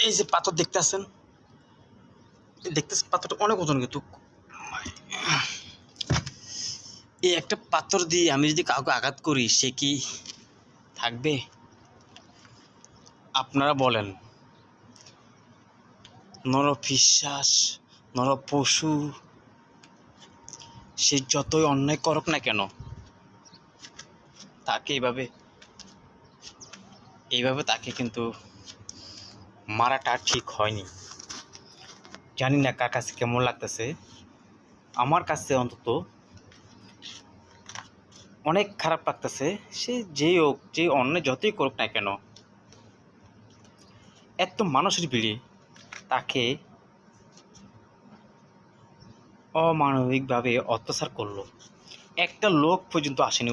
এই যে পাথর দেখতেছেন, পাথরটা অনেক ওজন কিন্তু। এই একটা পাথর দিয়ে আমি যদি কাউকে আঘাত করি, সে কি থাকবে? আপনারা বলেন। নরপিশাচ, নরপশু, সে যতই অন্যায় করুক না কেন, তাকে এইভাবে তাকে কিন্তু মারাটা ঠিক হয়নি। জানি না কার কাছে কেমন লাগতেছে, আমার কাছে অন্তত অনেক খারাপ লাগতেছে। সে যেই হোক, যে অন্যায় যতই করুক না কেন, এত মানুষের ভিড়ে তাকে অমানবিকভাবে অত্যাচার করলো। একটা লোক পর্যন্ত আসেনি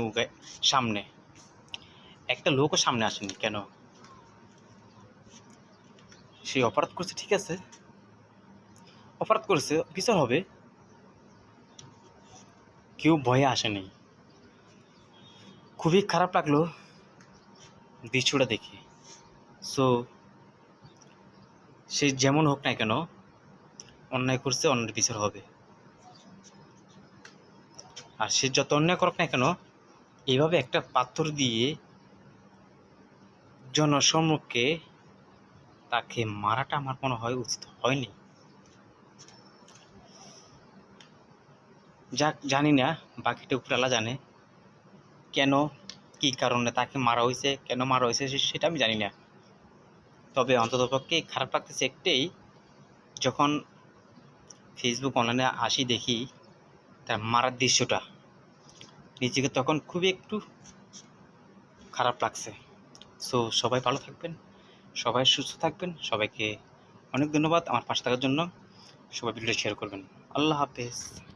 সামনে, একটা লোকও সামনে আসেনি কেন? সে অপরাধ করছে, ঠিক আছে, অপরাধ করেছে, বিচার হবে, কেউ ভয়ে আসেনি। খুবই খারাপ লাগলো দৃশ্যটা দেখে। সো সে যেমন হোক না কেন, অন্যায় করছে, অন্যের বিচার হবে। আর সে যত অন্যায় করুক না কেন, এইভাবে একটা পাথর দিয়ে জনসম্মুখে তাকে মারাটা আমার মনে হয় উচিত হয়নি। যাক, জানি না, বাকিটা উপরওয়ালা জানে কেন, কি কারণে তাকে মারা হয়েছে, কেন মারা হয়েছে সেটা আমি জানি না। তবে অন্ততপক্ষে খারাপ লাগতেছে একটাই, যখন ফেসবুক অনলাইনে আসি দেখি তার মারার দৃশ্যটা, নিজেকে তখন খুবই একটু খারাপ লাগছে। সো সবাই ভালো থাকবেন, সবাই সুস্থ থাকবেন, সবাইকে অনেক ধন্যবাদ আমার পাশে থাকার জন্য। সবাই ভিডিওটা শেয়ার করবেন। আল্লাহ হাফেজ।